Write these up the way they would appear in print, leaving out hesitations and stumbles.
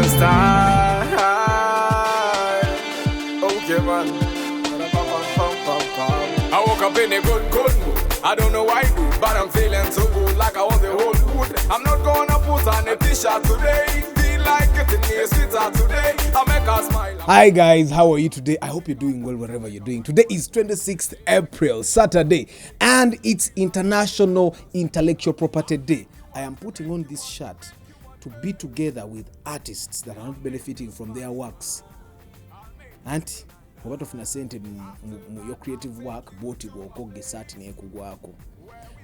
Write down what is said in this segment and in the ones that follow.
style. Okay, man. I woke up in a good mood. I don't know why I do, but I'm feeling so good, like I want the whole wood. I'm not gonna put on a t-shirt today. Feel like getting a sweater today. I make her smile. Hi guys, how are you today? I hope you're doing well wherever you're doing. Today is 26th April, Saturday, and it's International Intellectual Property Day. I am putting on this shirt to be together with artists that are not benefiting from their works. Anti, what of sente your creative work, boti go gesati ne kugwako.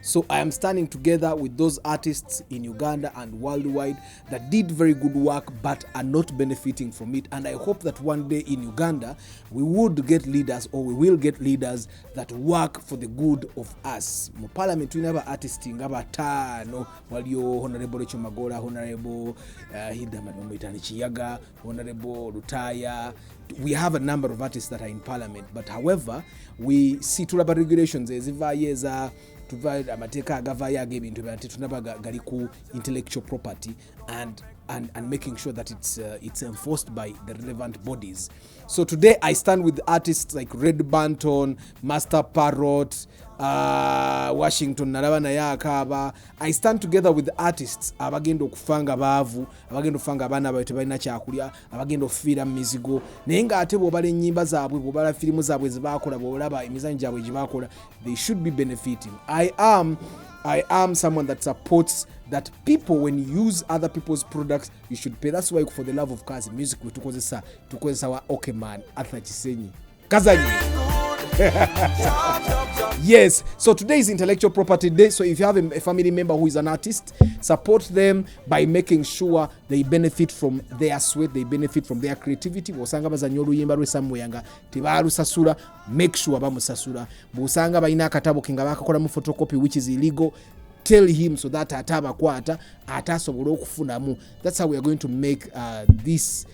So I am standing together with those artists in Uganda and worldwide that did very good work but are not benefiting from it. And I hope that one day in Uganda, we would get leaders, or we will get leaders that work for the good of us. Mu parliament, we never artists ngaba tano, waliyo Honorable Chomagola, Honorable Hidamani Chiyaga, Honorable Rutaya. We have a number of artists that are in parliament, but however, we see tulaba regulations ezivayeza tuvide amateka agavaya gebintu byanti tunabaga galiku intellectual property and making sure that it's enforced by the relevant bodies. So today I stand with artists like Red Banton, Master Parrot, Washington Narabana Yakaba. I stand together with artists abagendo kufanga bavu, abagendo fanga abana baite balina kyakulya, abagendo fiira mizigo. Naye nga ate bw'obala ennyimba zaabwe, bw'obala firimu zaabwe zebakola, bw'olaba emizannyo gyabwe gye bakola, they should be benefiting. I am someone that supports that people, when you use other people's products, you should pay. That's why for the love of cars, music we tukozesa wa okay man Arthur Chisenyi Kazanyi. Yes, so today is Intellectual Property Day. So if you have a family member who is an artist, support them by making sure they benefit from their sweat, they benefit from their creativity. Bosanga bazanyo oluyimba lwesamuyanga tebalusasula, make sure bamusasula. Bosanga balina akatabo kinga bakakola mu photocopy which is illegal, tell him so that atabakwata atasobola okufunamu. That's how we are going to make this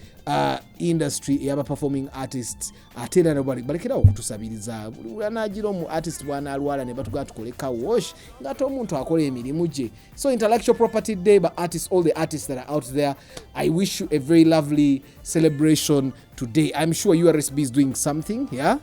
industry yaba performing artists atera nobody balekera okutusabiriza anajiro mu artist bwana alwala ne batuga tukoleka wash ngato omuntu akola emirimu je. So Intellectual Property Day, but artists, all the artists that are out there, I wish you a very lovely celebration today. I'm sure URSB is doing something. Yeah.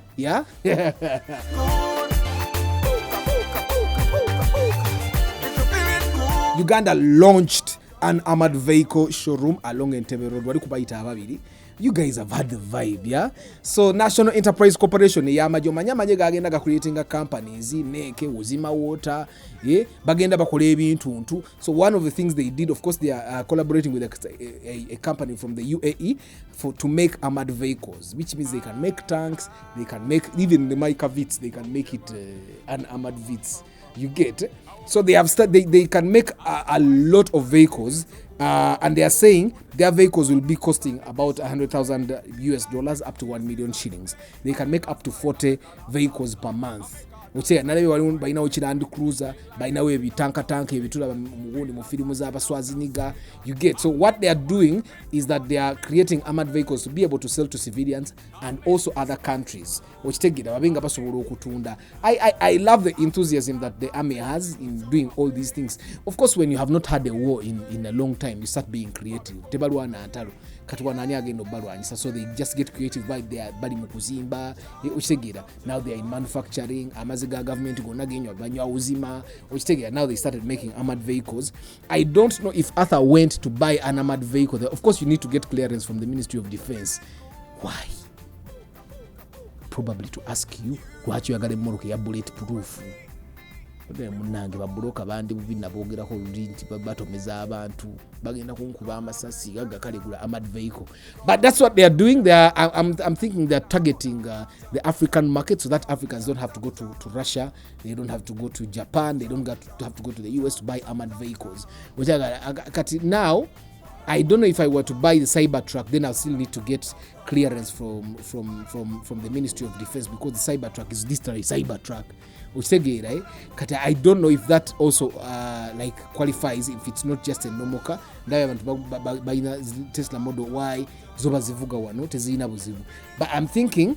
Uganda launched an armored vehicle showroom along Entebbe Road. Wali kubayita ababiri. You guys have had the vibe, yeah? So National Enterprise Corporation yamajo manyamanye gagenda creating a companies neke uzima water, yeah, bagenda bakola ebintu ntu. So one of the things they did, of course, they are collaborating with a company from the UAE to make armored vehicles, which means they can make tanks, they can make even the Mica Vits, they can make it an armored Vits. You get? So they have they can make a lot of vehicles, and they are saying their vehicles will be costing about $100,000 up to 1 million shillings. They can make up to 40 vehicles per month. Uche nalewe wali baina Land Cruiser, baina we tanka ebitula mugundi mu filimu za abaswaziniga. You get? So what they are doing is that they are creating armored vehicles to be able to sell to civilians and also other countries. Ochitegera babenga basobola okutunda. I love the enthusiasm that the army has in doing all these things. Of course, when you have not had a war in a long time, you start being creative. Tebalwana atalo katwa nani agendo balwanyisa, so they just get creative by their bali mu kuzimba. Ochitegera now they are in manufacturing. Government now they started making armored vehicles. I don't know if Arthur went to buy an armored vehicle there. Of course, you need to get clearance from the Ministry of Defense. Why? Probably to ask you, what you are going to get bulletproof. Munange babuloka bandi bubina bogera ko linti batomeza abantu bagenda kunkuba amasasi gaga kalegula armored vehicle. But that's what they are doing. I'm thinking they are targeting the African market so that Africans don't have to go to Russia, they don't have to go to Japan, they don't have to go to the US to buy armored vehicles. Which now I don't know if I were to buy the Cybertruck, then I'll still need to get clearance from the Ministry of Defense, because the Cybertruck is literally Cybertruck. I don't know if that also qualifies, if it's not just a normal car. Tesla Model Y, but I'm thinking,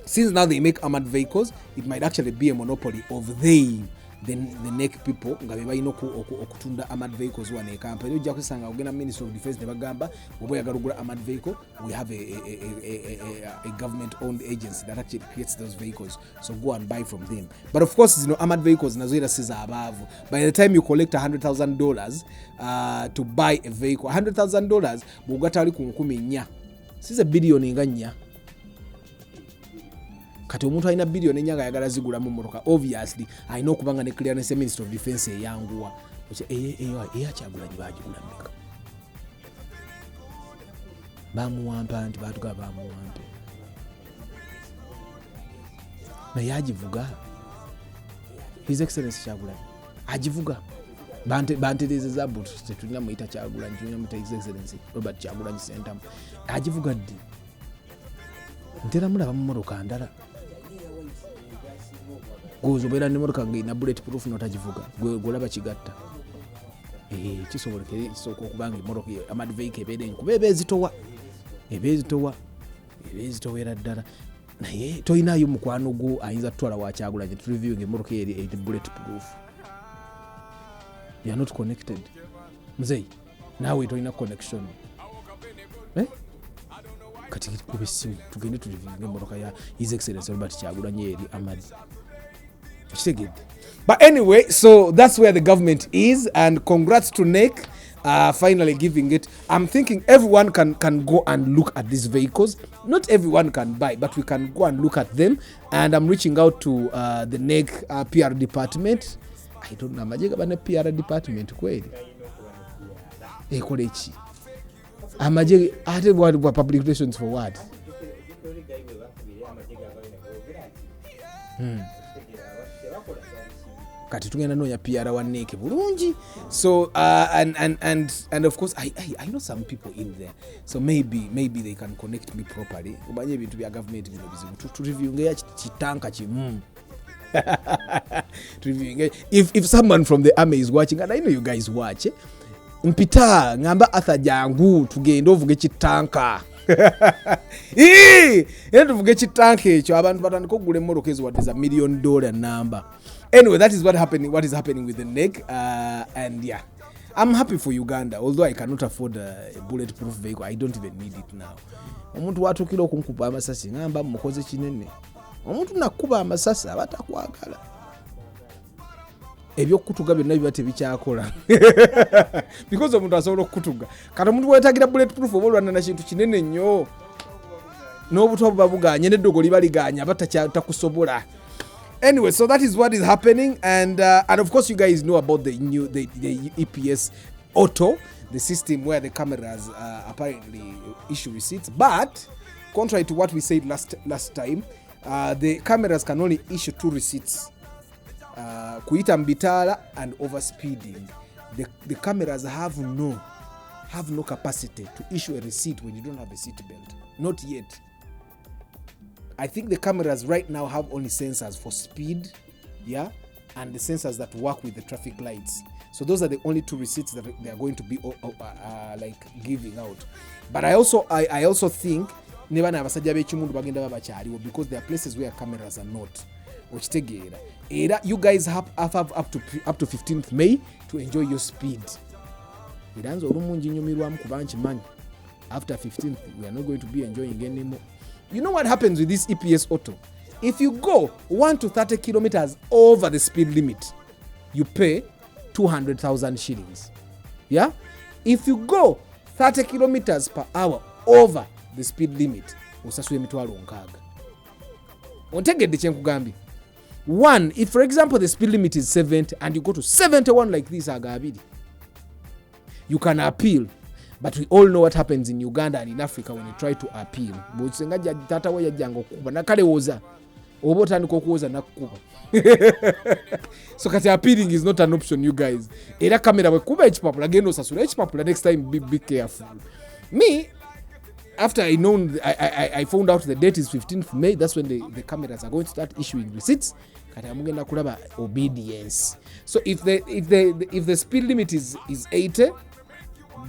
since now they make armored vehicles, it might actually be a monopoly of them the neck people nga bebalina okutunda armored vehicles wano e Kampala. Ojja kusanga ogenda Ministry of Defence ne bagamba oba oyagala ogula armored vehicle, we have a government owned agency that actually creates those vehicles, so go and buy from them. But of course armored vehicles nazo era siza abavu. By the time you collect $100,000 to buy a vehicle, $100,000 bwogata ali ku 14 siza billion nga 4. Kati omuntu alina billion ennya nga yagala zigula mu motoka, obviously alina okubanga ne clearance Ministry of Defence eyanguwa. Eya Kyagulanyi bagigula mmeka? Bamuwampa nti batuga bamuwampe. Naye agivuga. His Excellency Kyagulanyi agivuga. Banterezeza but tetulina muyita Kyagulanyi, tulina muyita His Excellency Robert Kyagulanyi Ssentamu. Agivuga ddi? Ntera mulaba mu motoka ndala. Gozobeera ne motoka ng'erina bulletproof n'otagivuga. Gwolaba kigatta. Kisobolekera ekisooka okubanga emmotoka armored vehicle ebeera enkuba eba ezitowa ddala. Naye toyinaayo mukwano gwo ayinza tutwala wa Kyagulanyi tureview ng'emmotoka eri bulletproof. You are not connected. Mzee, naawe toyina connection. Kati kuba essimu tugende tureview ng'emmotoka ya His Excellency Robert Kyagulanyi eri armored. But anyway, so that's where the government is, and congrats to NEC finally giving it. I'm thinking everyone can go and look at these vehicles. Not everyone can buy, but we can go and look at them. And I'm reaching out to the NEC PR department. I don't know, majega bana PR department kweli. Kolechi. Amajega ate what public relations for what? Kati tugenda nonya PR wa NEC bulungi. So and of course I know some people in there, so maybe they can connect me properly. Ubanye ebintu bya government bino bizibu to review ngeya kitanka kimu. If someone from the army is watching, and I know you guys watch, mpita ngamba Arthur jangu tugenda ovuge kitanka. Tuvuge kitanka ekyo abantu batandika okugula emmoroka ezo wadde za $1 million number. Anyway, that is what is happening with the NEC, and yeah, I'm happy for Uganda, although I cannot afford a bulletproof vehicle. I don't even need it now. Omuntu watukira okunkuba amasasi ngamba mukoze kinene. Omuntu nakuba amasasi abatakwagala. Ebyokutuga byonna biba tebikyakola. Because omuntu asobola okutuga. Kati omuntu wetagira bulletproof oba olwana na kintu kinene nnyo. N'obuto babuganye n'eddogo libaliganya batakusobola. Anyway, so that is what is happening, and of course you guys know about the EPS Auto, the system where the cameras apparently issue receipts. But contrary to what we said last time, the cameras can only issue 2 receipts: kuita mbitala and overspeeding. The cameras have no capacity to issue a receipt when you don't have a seat belt. Not yet. I think the cameras right now have only sensors for speed, yeah, and the sensors that work with the traffic lights. So those are the only 2 receipts that they are going to be like giving out. But I also think never na abasajja b'ekimundu bagenda babakyaliwo, because there are places where cameras are not. Okitegeera. Era you guys have up to 15th May to enjoy your speed. Iranzo olumungi nyumirwamu kubanchi manyi. After 15th we are not going to be enjoying anymore. You know what happens with this EPS Auto? If you go 1 to 30 kilometers over the speed limit, you pay 200,000 shillings. Yeah? If you go 30 kilometers per hour over the speed limit, osasula emitwalo 6. Ontegedde kye nkugambye. 1, if for example the speed limit is 70 and you go to 71 like this agabiri, you can appeal. But we all know what happens in Uganda and in Africa when you try to appeal. Bw'osenga tata we yajjanga okukuba nakalewoza oba otandika okuwoza nakukuba. So kati appealing is not an option, you guys. Era kamera bwekuba ekipapula genda osasula ekipapula. Next time be careful. Me, after I found out the date is 15th May, that's when the cameras are going to start issuing receipts. Kati amugenda kulaba obedience. So if the speed limit is 80,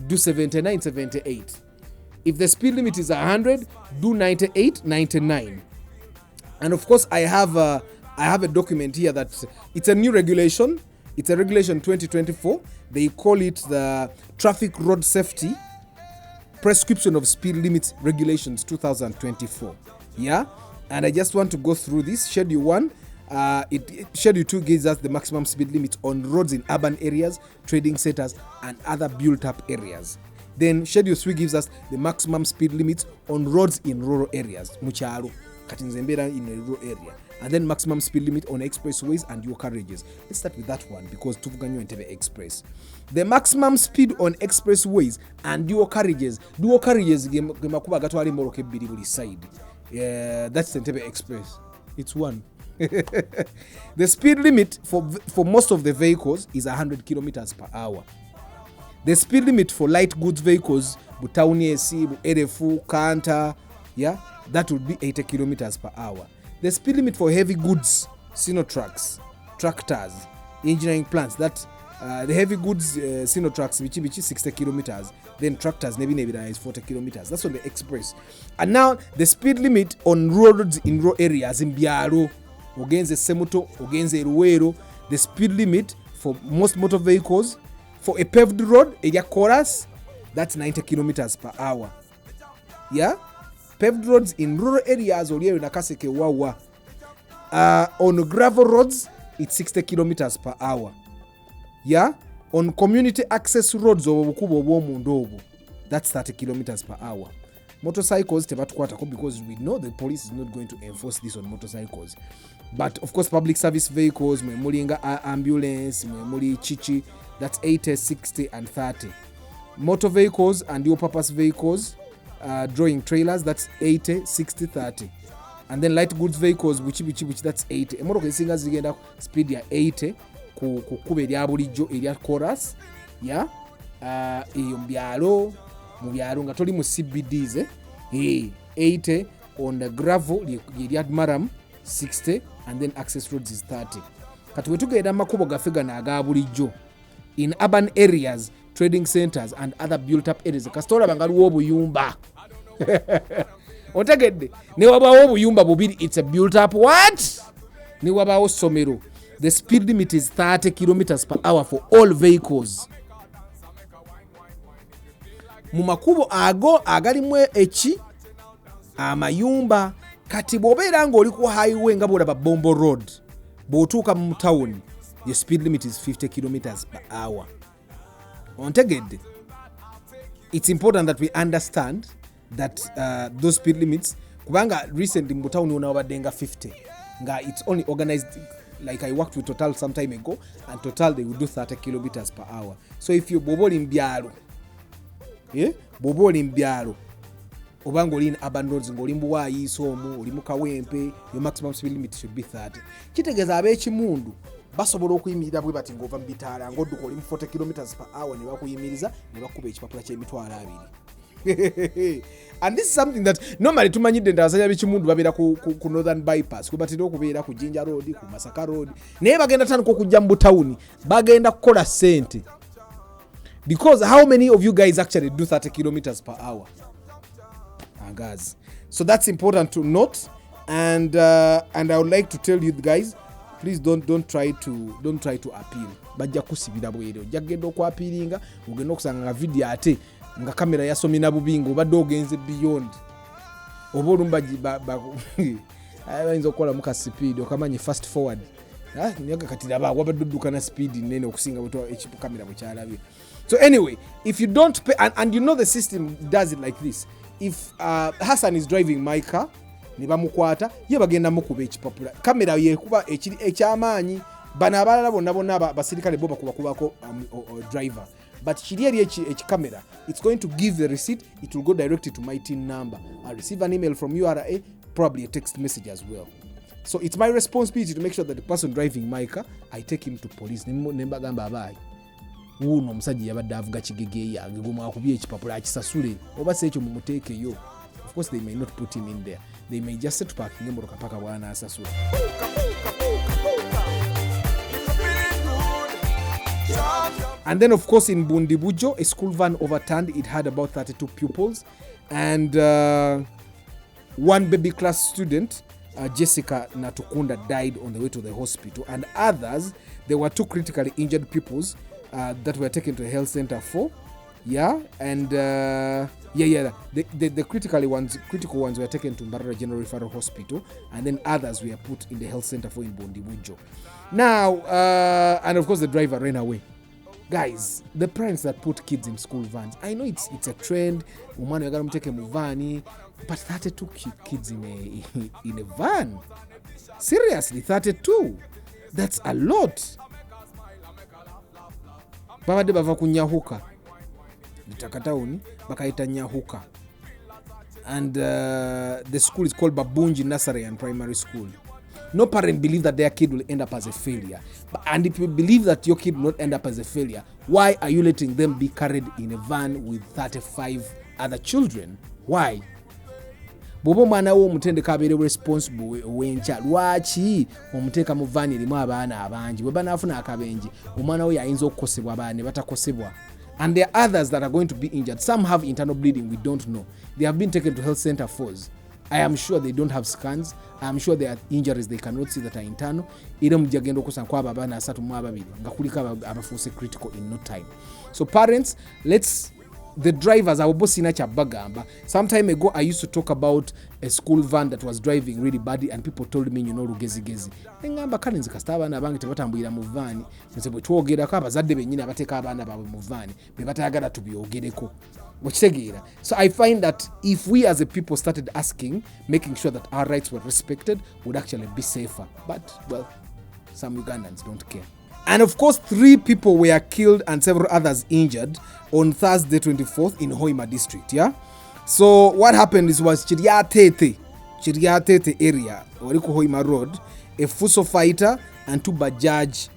do 79, 78. If the speed limit is 100, do 98, 99. And of course, I have I have a document here that it's a new regulation. It's a regulation 2024. They call it the Traffic Road Safety Prescription of Speed Limits Regulations 2024. Yeah, and I just want to go through this. Schedule 1. Schedule 2 gives us the maximum speed limit on roads in urban areas, trading centers, and other built-up areas. Then Schedule 3 gives us the maximum speed limits on roads in rural areas, muchalo kati nze mbeera in a rural area, and then maximum speed limit on expressways and dual carriages. Let's start with that one because tuvuga nnyo Entebbe Express. The maximum speed on expressways and dual carriages ge makubo agatwala emmoloka ebbiri buli side. That's Entebbe Express. It's one. The speed limit for most of the vehicles is 100 kilometers per hour. The speed limit for light goods vehicles, Butawuni AC, Erefu, Kanta, yeah, that would be 80 kilometers per hour. The speed limit for heavy goods, Sinotracks, tractors, engineering plants, that the heavy goods Sinotracks, bichi 60 kilometers, then tractors, nebira is 40 kilometers. That's on the express. And now the speed limit on roads in rural areas, in Byalo, Ogenze Semuto, Ogenze Ruwero, the speed limit for most motor vehicles, for a paved road, area chorus, that's 90 kilometers per hour. Yeah? Paved roads in rural areas, Oliyo Nakaseke Wawa. On gravel roads, it's 60 kilometers per hour. Yeah? On community access roads, that's 30 kilometers per hour. Motorcycles, because we know the police is not going to enforce this on motorcycles. But of course, public service vehicles, Mulinga ambulance, Muli Chichi, that's 80, 60, and 30. Motor vehicles and dual purpose vehicles, drawing trailers, that's 80, 60, 30. And then light goods vehicles, which that's 80. Emotoka esinga zigenda speed ya 80 ku kube erya bulijjo erya chorus, yeah. Eyo mu byalo nga toli mu CBDs, 80 on the gravel erya maram, 60, and then access roads is 30. Kati wetugenda makubo gaffe gano aga bulijjo in urban areas, trading centers, and other built-up areas. Kasitola bangaliwo obuyumba. Otegedde, ne wabawo obuyumba bubiri, it's a built-up what? Ne wabawo somero. The speed limit is 30 kilometers per hour for all vehicles. Mu makubo ago agalimu amayumba, kati bw'obeera ng'oli ku highway nga bw'olaba Bombo Road, bw'otuuka mu town, the speed limit is 50 kilometers per hour. Ontegedde. It's important that we understand that those speed limits, kubanga recently mu town unawabadde nga 50 nga it's only organized, like I worked with Total some time ago, and Total they will do 30 kilometers per hour. So if you bobola mbyalo, bobola mbyalo, obanga oli in urban roads, ng'oli mbuwaayiisa omwo, oli mu Kawempe, your maximum speed limit should be 30. Kitegeeza ab'ekimundu basobola okuyimirira bwe bati ng'ova mu bitaala ng'odduka oli mu 40 kilometers per hour, ne bakuyimiriza ne bakuba ekipapula ky'emitwalo 2. And this is something that normally tumanyidde ndabasajja b'ekimundu babeera ku Northern Bypass, kwe batera okubeera ku Jinja Road, ku Masaka Road, naye bagenda tandika okujja mu butawuni, bagenda kukola ssente. Because how many of you guys actually do 30 kilometers per hour? Guys, so that's important to note, and I would like to tell you guys, please don't try to appeal. Bajja kusibira bwere ojagenda okwapiringa, ogenda okusanga nga video ate nga kamera yasomina bubingo obadde ogenze beyond oba olumba ayinza okukola muka speed okamanye fast forward, nyaga kati laba wabadde odduka na speed nene okusinga bwe ekipu kamera bwe kyalabye. So anyway, if you don't pay, and you know the system does it like this. If Hassan is driving my car, ne bamukwata, ye bagenda mukuba ekipapula. Kamera yekuba ekiri ekyamaanyi, bana abalala bonna basirikale bo bakubako driver. But kiri eri ekikamera, it's going to give the receipt, it will go directly to my TIN number. I'll receive an email from URA, probably a text message as well. So it's my responsibility to make sure that the person driving my car, I take him to police. Nembagamba abayi. Uno omusajja yabadde avuga kigege yange goma akubye ekipapula akisasule oba se ekyo mumuteekeyo. Of course they may not put him in there, they may just set to parking emmotoka paka bwana asasule. And then of course in Bundibujo, a school van overturned. It had about 32 pupils and one baby class student Jessica Natukunda died on the way to the hospital, and others, there were 2 critically injured peoples that were taken to the health center for. Yeah, and the critical ones were taken to Mbarara General Referral Hospital, and then others were put in the health center for in Bondibujo. Now, and of course the driver ran away. Guys, the parents that put kids in school vans, I know it's a trend, umwana yagala muteke mu van, but 32 kids in a van. Seriously, 32. That's a lot. Babade bava kunyahuka. Takatauni bakaita nyahuka. And the school is called Babunji Nursery and Primary School. No parent believe that their kid will end up as a failure. And if you believe that your kid will not end up as a failure, why are you letting them be carried in a van with 35 other children? Why? Bobo mwana wo mutende kabere responsible wencha lwachi omuteka mu van erimu abaana abangi bwe banafuna akabenji omwana wo yayinza okukosebwa abaana batakosebwa. And there are others that are going to be injured. Some have internal bleeding, we don't know. They have been taken to health center FOS. I am sure they don't have scans. I am sure there are injuries they cannot see that are internal. Ira mujagendo kusa kwa babana asatu mu ababiri ngakulika abafuse critical in no time. So parents, the drivers, our boss in Bagamba. Some time ago, I used to talk about a school van that was driving really badly, and people told me, rugezi. Ngamba kaninzi kastaba na bangi tebatambulira mu van. Nse bwe twogera ko abazadde benyine abateka abaana baabwe mu van. Be batayagala tubyogereko. So I find that if we as a people started asking, making sure that our rights were respected, would actually be safer. But, well, some Ugandans don't care. And of course, 3 people were killed and several others injured on Thursday 24th in Hoima district. Yeah. So what happened was Chiriatete area, Oriko Hoima Road, a Fuso fighter and 2 Bajaj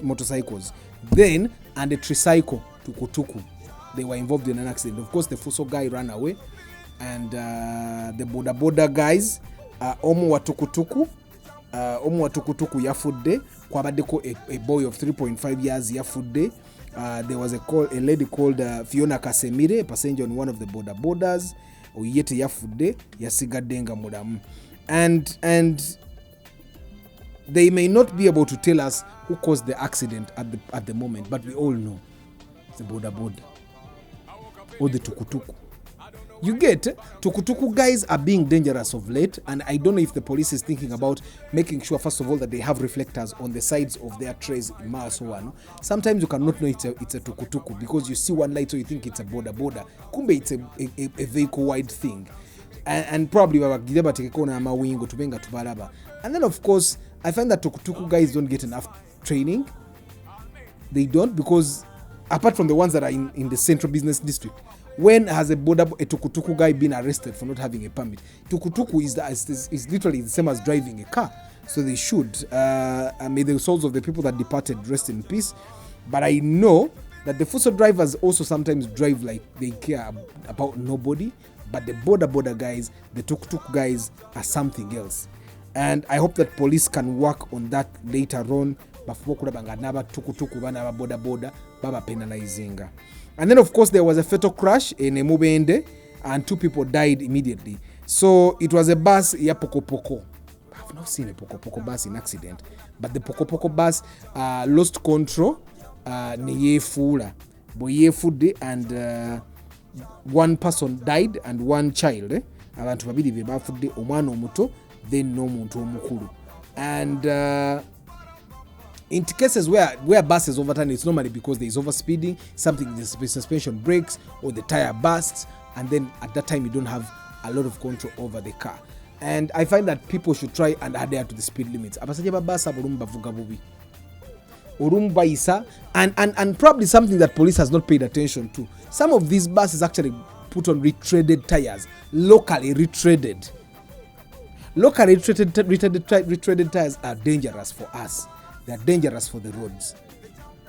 motorcycles. Then, and a tricycle, Tukutuku. They were involved in an accident. Of course, the Fuso guy ran away, and the Boda guys, Omo wa Tukutuku yafudde kwabadeko a boy of 3.5 years yafudde. There was a lady called Fiona Kasemire, a passenger on one of the borders. Oyete yafudde yasigadde nga mulamu. And they may not be able to tell us who caused the accident at the moment, but we all know it's the border or the tukutuku. You get tukutuku guys are being dangerous of late, and I don't know if the police is thinking about making sure, first of all, that they have reflectors on the sides of their trays in Maasowano. Sometimes you cannot know it's a tukutuku because you see one light, so you think it's a border. Kumbe it's a vehicle-wide thing, and probably and then of course I find that tukutuku guys don't get enough training. They don't, because apart from the ones that are in the central business district, when has a tukutuku guy been arrested for not having a permit? Tukutuku is literally the same as driving a car. So they should. May the souls of the people that departed rest in peace. But I know that the Fuso drivers also sometimes drive like they care about nobody. But the border guys, the tukutuku guys, are something else. And I hope that police can work on that later on. And then of course there was a fatal crash in Mubende and 2 people died immediately. So it was a bus ya Pokopoko. I've not seen a Pokopoko bus in accident, but the Pokopoko bus lost control neyefula boyefude, and 1 person died and 1 child. Abantu babiri be bafudde, omwana omuto then n'omuntu omukulu. And in cases where buses overturn, it's normally because there is overspeeding, something, the suspension breaks or the tire bursts, and then at that time you don't have a lot of control over the car. And I find that people should try and adhere to the speed limits. And probably something that police has not paid attention to. Some of these buses actually put on retreaded tires, locally retreaded. Locally retreaded tires are dangerous for us. They are dangerous for the roads.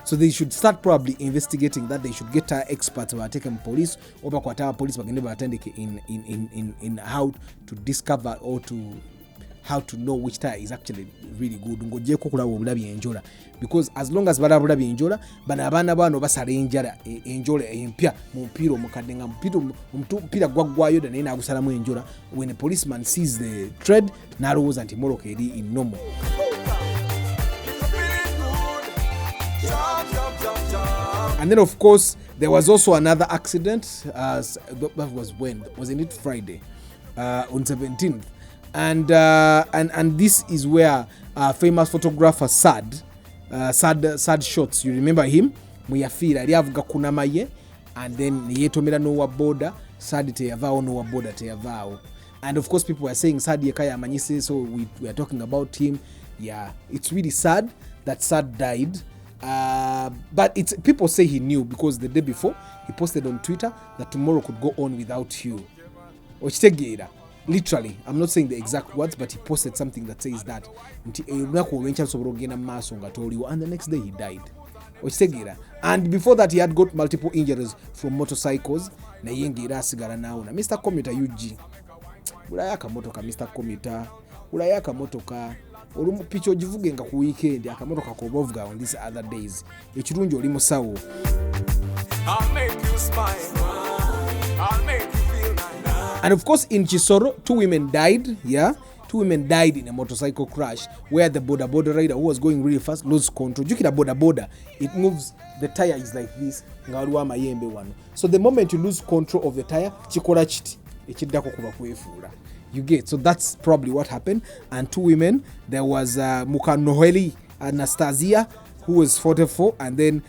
So they should start probably investigating that. They should get tire experts who are taking police over tire police in how to discover or to how to know which tire is actually really good. Ngojeko kulaba obulabi enjola, because as long as balabulabi enjola, bana abaana bano basala enjola empya mu mpira omukadde nga mpira gwaggwayo naye n'agusalamu enjola. When a policeman sees the tread n'alowooza nti moroka eri in normal. And then of course there was also another accident. That was when? Wasn't it Friday? On 17th. And this is where famous photographer Sad Shots, you remember him? Muyafira ali avuga kunamaye, and then yetomera nowa border, Sad teyavao nowa border teyavao. And of course people were saying Sad yekaya amanyise, so we are talking about him. Yeah, it's really sad that Sad died. But it's people say he knew, because the day before he posted on Twitter that tomorrow could go on without you. Literally, I'm not saying the exact words, but he posted something that says that. And the next day he died. And before that he had got multiple injuries from motorcycles. Mr. Commuter UG. Ulayaka motoka Mr. Commuter. Ulayaka motoka. Olumu picho jivuge nga ku weekend akamotoka kobovuga on these other days. Ekirungi oli musawo. I'll make you smile. I'll make you feel nice. And of course in Chisoro, 2 women died. Yeah, 2 women died in a motorcycle crash where the border rider who was going really fast lost control. Jukira border, it moves, the tire is like this. Ngaluwa mayembe wano. So the moment you lose control of the tire, chikola chiti. Echiddako kuba kwefuula. You get, so that's probably what happened. And 2 women, there was Mukanoheli Anastasia, who was 44, and then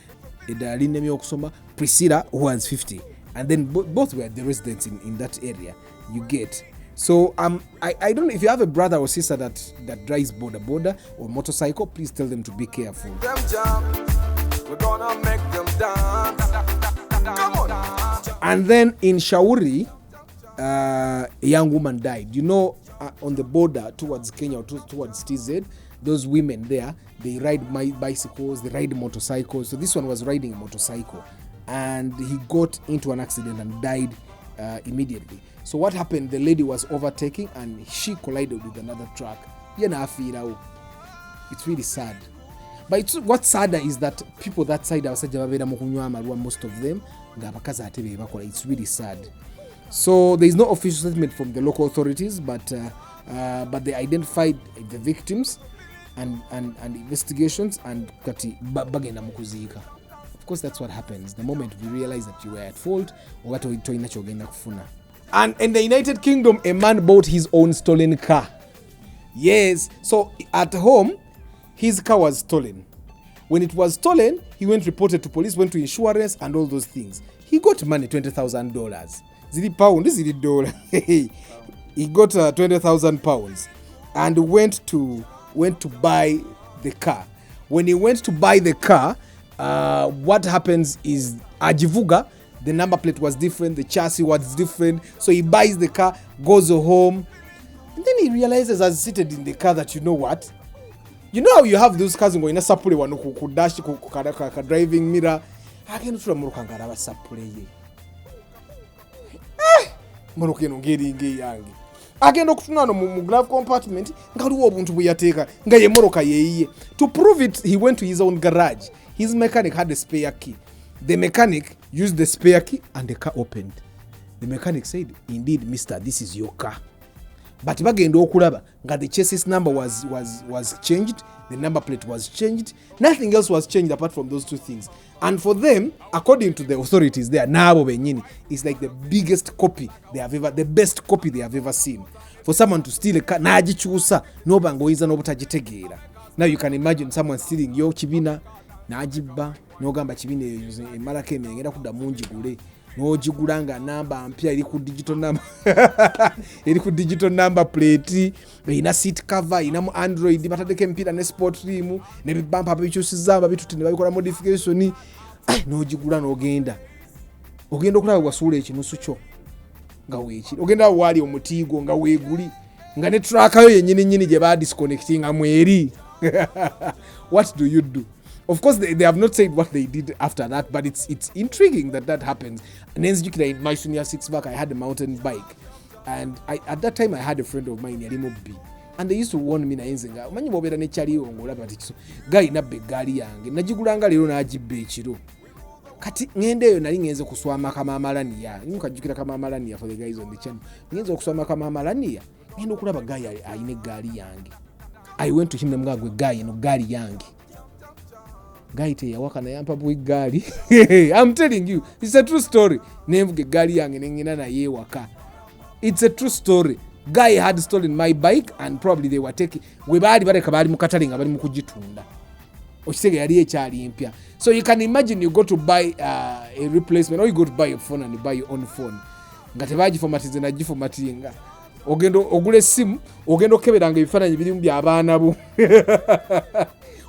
Priscilla, who was 50, and then both were the residents in that area. You get, so I don't know if you have a brother or sister that drives border or motorcycle, please tell them to be careful. We're gonna make them dance. Come on. And then in Shauri, a young woman died. You know, on the border towards Kenya or towards TZ, those women there, they ride bicycles, they ride motorcycles. So this one was riding a motorcycle, and he got into an accident and died immediately. So what happened? The lady was overtaking and she collided with another truck. It's really sad. But what's sadder is that people that side are most of them. It's really sad. So there is no official statement from the local authorities, but they identified the victims and investigations and bagenda mukuzika. Of course, that's what happens the moment we realize that you were at fault or what toina chogenda kufuna. And in the United Kingdom, a man bought his own stolen car. Yes, so at home, his car was stolen. When it was stolen, he went reported to police, went to insurance and all those things. He got money, $20,000. Zili pound, zili dollar. He got 20,000 pounds and went to buy the car. When he went to buy the car, what happens is ajivuga, the number plate was different, the chassis was different. So he buys the car, goes home, and then he realizes as he's seated in the car that, you know what? You know how you have those cars going sapule wano ku dash ku driving mirror. Agenda tulamuluka ngala sapule ye. Moroke no ngeri yange. Agenda okutuna no mu glove compartment ngaliwo obuntu buyateeka nga ye moroka yeyiye. To prove it, he went to his own garage. His mechanic had a spare key. The mechanic used the spare key and the car opened. The mechanic said, "Indeed, mister, this is your car." But bagenda okulaba nga the chassis number was changed, the number plate was changed, nothing else was changed apart from those 2 things. And for them, according to the authorities there, nabo benyini, it's like the biggest copy they have ever, the best copy they have ever seen. For someone to steal a car, najichusa, no bangoiza no butajitegera. Now you can imagine someone stealing your chibina, najiba, no gamba chibine using a malake ngenda kuda munji gule. No jigulanga namba mpya iri ku digital number iri ku digital number plate ina seat cover ina mu Android batadeke mpira ne sport rim ne bibampa bichusiza babitutine babikola modification no jigula no ogenda okulaba wasula ekinusu kyo nga weeki ogenda wali omutigo nga weeguli nga ne tracker yo yennyini gye ba disconnecting amweri. What do you do? Of course, they have not said what they did after that, but it's intriguing that happens. And then in my senior 6 back, I had a mountain bike, and at that time I had a friend of mine, Yarimobi, and they used to warn me naye nze nga omanyi bw'obeera ne kyaliwo ng'olaba tikiso gayi nabba eggaali yange nagigulanga leero n'agibba ekiro kati ngende eyo nali ngenze kuswama Kamamalaniya nkajjukira Kamamalaniya for the guys on the channel ngenze okuswama Kamamalaniya ngenda okulaba gayi ayina eggaali yange. I went to him namugaa gwe gayi no gaali yange gayi teyawaka nayampa bwe gaali. I'm telling you it's a true story. Nenvuga eggaali yange nengenda naye ewaka. It's a true story. Guy had stolen my bike and probably they were taking we baali bareka baali mu katale nga bali mu kugitunda okitege yali ekyali empya. So you can imagine you go to buy a replacement or you go to buy a phone and you buy your own phone nga tebagifomatize nagifomatinga ogendo ogula essimu ogendo okeberanga ebifaananyi birimu by'abaana bo.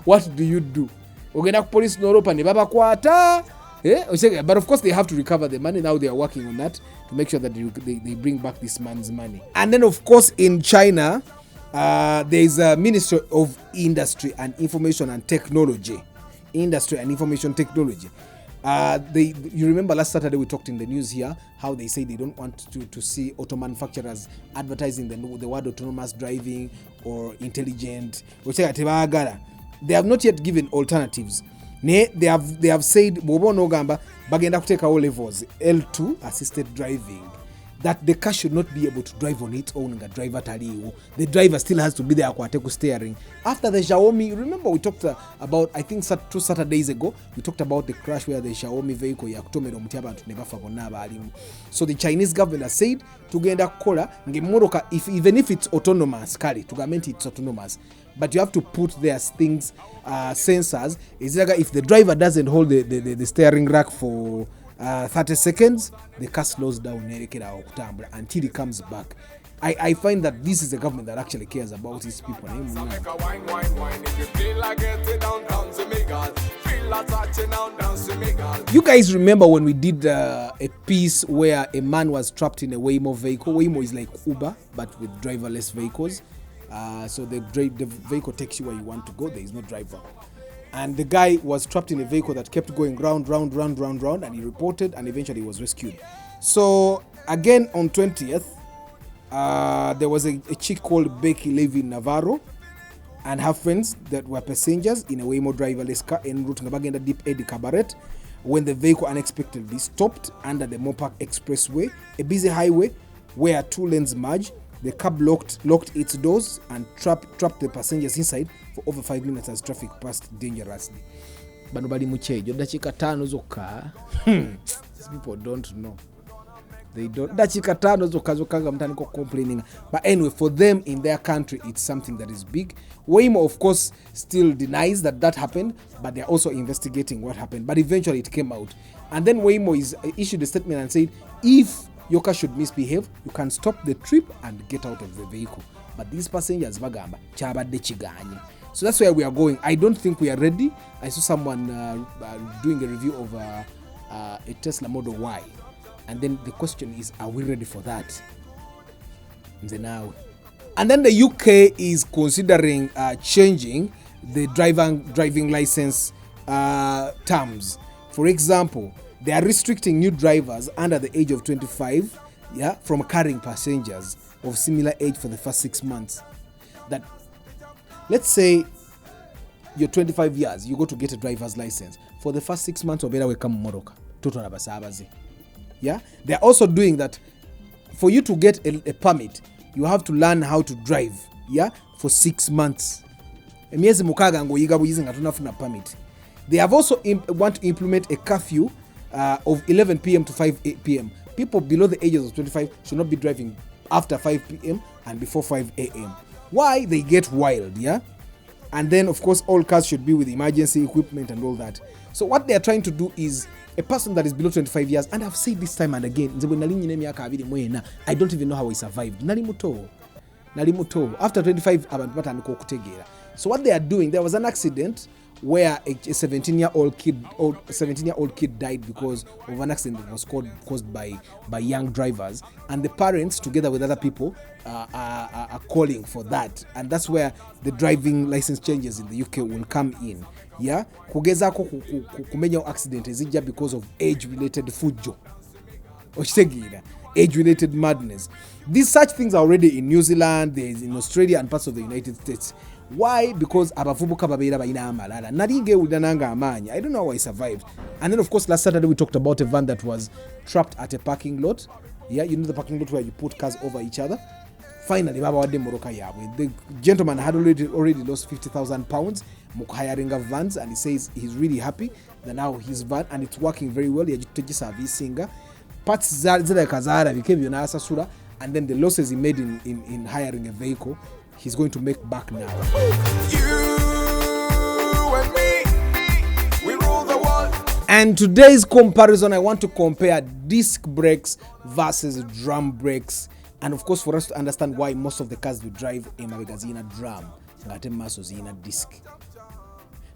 What do? Ogenda ku police n'olopa ne babakwata. But of course they have to recover the money. Now they are working on that to make sure that they bring back this man's money. And then of course in China there is a Ministry of Industry and Information and Technology. You remember last Saturday we talked in the news here how they say they don't want to see auto manufacturers advertising the word autonomous driving or intelligent. They have not yet given alternatives. They have said bobono gamba bagenda kuteka all levels L2 assisted driving, that the car should not be able to drive on its own. Driver taliwo, the driver still has to be there kwateko steering. After the Xiaomi, remember we talked about, I think 2 Saturdays ago we talked about the crash where the Xiaomi vehicle yakutomera omuti abantu ne bafa bonna abalimu. So the Chinese government has said tugenda kukola ngemotoka even if it's autonomous kale tugamente it's autonomous, but you have to put their things sensors. Is like if the driver doesn't hold the steering rack for 30 seconds, the car slows down until it comes back. I find that this is a government that actually cares about its people. You guys remember when we did a piece where a man was trapped in a Waymo vehicle? Waymo is like Uber but with driverless vehicles. So the vehicle takes you where you want to go. There is no driver. And the guy was trapped in a vehicle that kept going round, and he reported and eventually was rescued. So again on 20th, there was a chick called Becky Levy Navarro and her friends that were passengers in a Waymo driverless car en route Ngabagenda Deep Eddy Cabaret when the vehicle unexpectedly stopped under the Mopak Expressway, a busy highway where 2 lanes merge. The cab locked its doors and trapped the passengers inside for over 5 minutes as traffic passed dangerously. Bano bali muchejo dakika 5 zokka. These people don't know. They don't. Dakika 5 zokka mtani ko complaining. But anyway, for them in their country, it's something that is big. Waymo, of course, still denies that happened, but they're also investigating what happened. But eventually it came out. And then Waymo issued a statement and said, if your car should misbehave, you can stop the trip and get out of the vehicle. But these passengers bagamba chabadde kiganye. So that's where we are going. I don't think we are ready. I saw someone doing a review of a Tesla Model Y, and then the question is, are we ready for that? And then the UK is considering changing the driving license terms. For example, they are restricting new drivers under the age of 25, from carrying passengers of similar age for the first 6 months. That, let's say you're 25 years, you go to get a driver's license. For the first 6 months, obera weka mmotoka toto nabasabaze. They're also doing that. For you to get a permit, you have to learn how to drive, for 6 months. Emyezi mukaga ngo yiga buyizi nga tunafuna permit. They have also want to implement a curfew of 11 p.m. to 5 p.m. People below the ages of 25 should not be driving after 5 p.m. and before 5 a.m. Why? They get wild, And then, of course, all cars should be with emergency equipment and all that. So what they are trying to do is, a person that is below 25 years, and I've said this time and again, I don't even know how he survived. Nalimuto. After 25, so what they are doing, there was an accident where a 17-year-old kid died because of an accident that was caused by young drivers, and the parents together with other people are calling for that, and that's where the driving license changes in the UK will come in. Kugezako kumenya accident ezijja because of age related fujo. Okitegeera age-related madness. These such things are already in New Zealand, there is in Australia and parts of the United States. Why? Because abavubuka babeera balina amalala. Nali ngewulira nanga amaanyi. I don't know how I survived. And then of course last Saturday we talked about a van that was trapped at a parking lot. Yeah, you know the parking lot where you put cars over each other. Finally, the gentleman had already lost £50,000 hiring vans, and he says he's really happy that now his van and it's working very well. Parts and then the losses he made in hiring a vehicle, he's going to make back now. And today's comparison, I want to compare disc brakes versus drum brakes. And of course, for us to understand why most of the cars we drive in magazine drum, disc.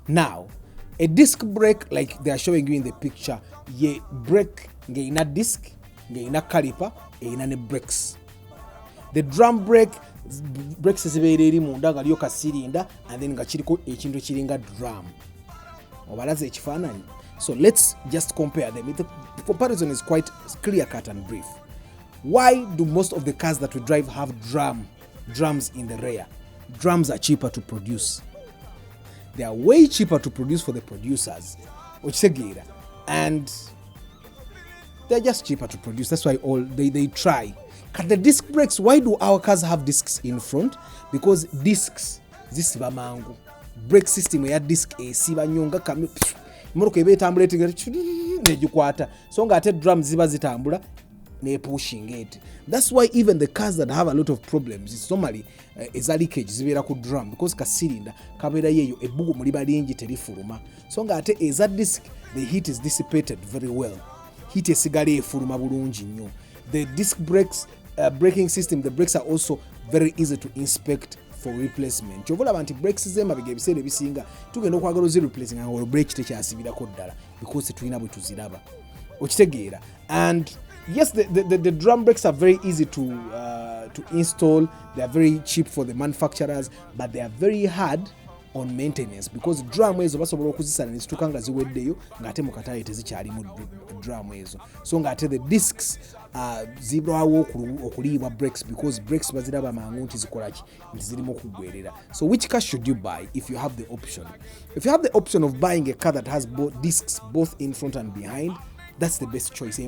Now, a disc brake, like they are showing you in the picture, ye brake ina disc, ina caliper, ina brakes. The drum brake brakes zibeereri munda nga lyo cylinder and then nga kiriko ekintu kiringa drum. Obalaze ekifaananyi. So let's just compare them. The comparison is quite clear cut and brief. Why do most of the cars that we drive have drums in the rear? Drums are cheaper to produce. They are way cheaper to produce for the producers. And they're just cheaper to produce. That's why they try. Cut the disc brakes. Why do our cars have discs in front? Because discs, this mango. Brake system ya disc siba nyonga kamyo. Moroke ebe tambulate nejukwata. So ngate drums ziba zitambula. Pushing it. That's why even the cars that have a lot of problems, it's normally is a leakage zibera ku drum because ka cylinder kabera yeyo ebugu muri balingi terifuruma. So ngate is that disc, the heat is dissipated very well. Heat esigale efuruma bulungi nnyo. The disc brakes braking system, the brakes are also very easy to inspect for replacement. Chovola banti brakes zema bigebisere bisinga tugenda okwagala zi replacing ngo brake tekyasibirako ddala because tulina bwe tuziraba. Okitegeera. And yes, the drum brakes are very easy to install. They are very cheap for the manufacturers, but they are very hard on maintenance because drum ezo basobola okuzisana nesituka nga ziweddeyo ngate mukataye tezikyali mu drum ezo. So ngate the discs zibrawo okuliibwa brakes because brakes baziraba mangu nti zikolaki nti zirimo kugwerera. So which car should you buy if you have the option? If you have the option of buying a car that has both discs both in front and behind, that's the best choice.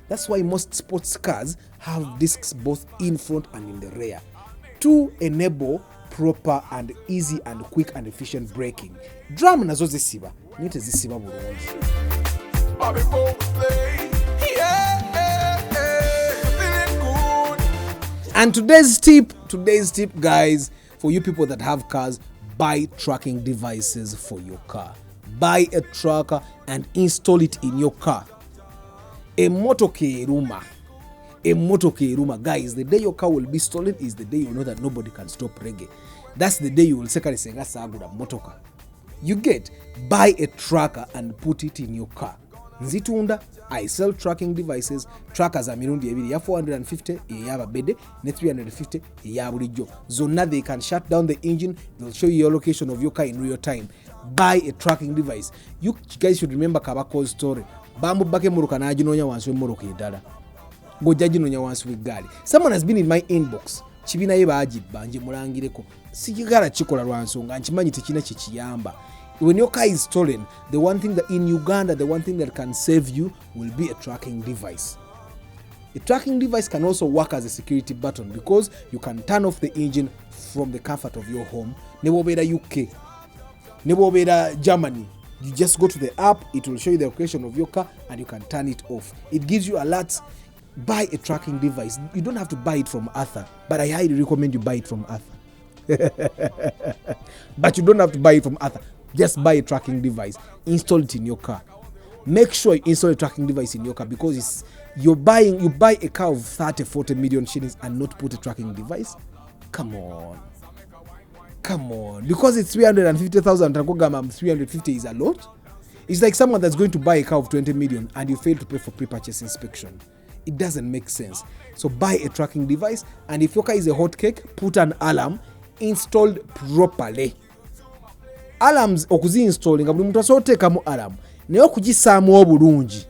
That's why most sports cars have discs both in front and in the rear to enable proper and easy and quick and efficient braking. Drum nazo zisiba, nite zisiba bulungi. And today's tip, guys, for you people that have cars, buy tracking devices for your car. Buy a tracker and install it in your car. A motokeruma, guys. The day your car will be stolen is the day you know that nobody can stop reggae. That's the day you will say motoka. You get, buy a tracker and put it in your car. Nzitunda, I sell tracking devices. Trackers are mirundi ebiri ya 450 eyaba bede ne 350 eya bulijjo. Zonna they can shut down the engine. They'll show you your location of your car in real time. Buy a tracking device. You guys should remember Kabako's story. Bambu bake muruka na ajinonya wansi muruka edala. Goja ajinonya wansi wigali. Someone has been in my inbox. Chibina yeba ajibba nje mulangireko. Sikigala chikola lwansonga nchimanyi tekina chikiyamba. When your car is stolen, the one thing that in Uganda, the one thing that can save you will be a tracking device. A tracking device can also work as a security button because you can turn off the engine from the comfort of your home. Nebobeda UK, Nebobeda Germany. You just go to the app, it will show you the location of your car and you can turn it off. It gives you alerts. Buy a tracking device. You don't have to buy it from Arthur, but I highly recommend you buy it from Arthur. But you don't have to buy it from Arthur. Just buy a tracking device, install it in your car. Make sure you install a tracking device in your car because you buy a car of 30-40 million shillings and not put a tracking device. Come on. Because it's 350,000, 350 is a lot. It's like someone that's going to buy a car of 20 million and you fail to pay for pre-purchase inspection. It doesn't make sense. So buy a tracking device, and if your car is a hot cake, put an alarm installed properly. Alarms okuzinstalling buli muntu asootekamu alarm naye okugisaamu obulungi,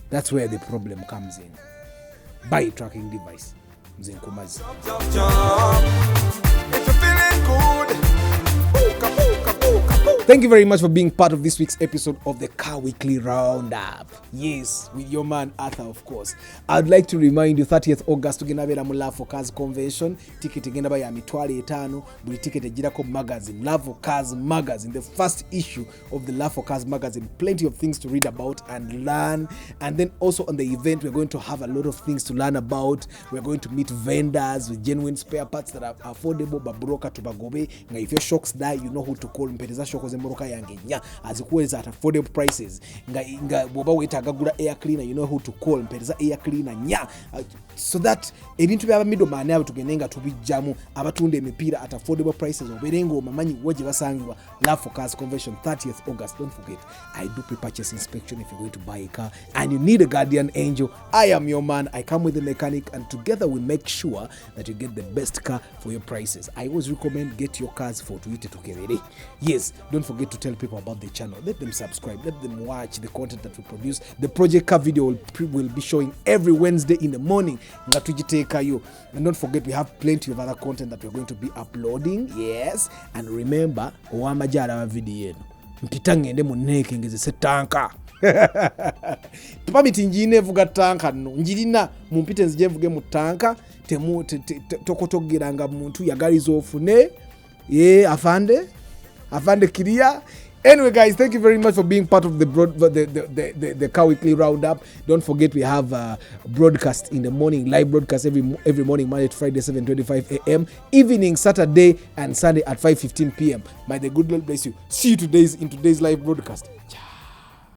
that's where the problem comes in. buy a tracking device. Mzee Nkomazi. If you're feeling good, puka, puka, puka, puka. Thank you very much for being part of this week's episode of the Car Weekly Roundup. Yes, with your man Arthur, of course. I'd like to remind you, 30th August, tugenda bera mu Love for Cars Convention. Ticket egenda ba ya $5,000. Buli ticket ejirako magazine, Love for Cars magazine, the first issue of the Love for Cars magazine. Plenty of things to read about and learn. And then also on the event, we're going to have a lot of things to learn about. We're going to meet vendors with genuine spare parts that are affordable, babroka to bagobe. Nga if your shocks die, you know who to call. Mpeteza shoko zemoroka yange nya azikuweza at affordable prices. Nga boba wetaga gula air cleaner, you know who to call. Mpeteza air cleaner nya so that ebintu byaba middleman abo tugenenga tubijjamu abatunda emipira at affordable prices oberengo mamanyi woje basangibwa. Love for Cars Convention 30th August. Don't forget, I do pre-purchase inspection if you're going to buy a car and you need a guardian angel. I am your man. I come with a mechanic and together we make sure that you get the best car for your prices. I always recommend get your cars for Tuite Tukevere. Yes, don't forget to tell people about the channel. Let them subscribe. Let them watch the content that we produce. The project car video will be showing every Wednesday in the morning. And don't forget, we have plenty of other content that we're going to be uploading. Yes, and remember, owamajala video eno mpitangende muneke ngeze tanka. Tupamiti njine vuga tanka no njirina mumpite nzije mvuge mu tanka temu tokotogiranga muntu yagalizo ofune afande kiria. Anyway, guys, thank you very much for being part of the Car Weekly Roundup. Don't forget, we have a broadcast in the morning, live broadcast every morning, Monday to Friday, 7:25 a.m. Evening, Saturday and Sunday at 5:15 p.m. May the good Lord bless you. See you in today's live broadcast. Ciao.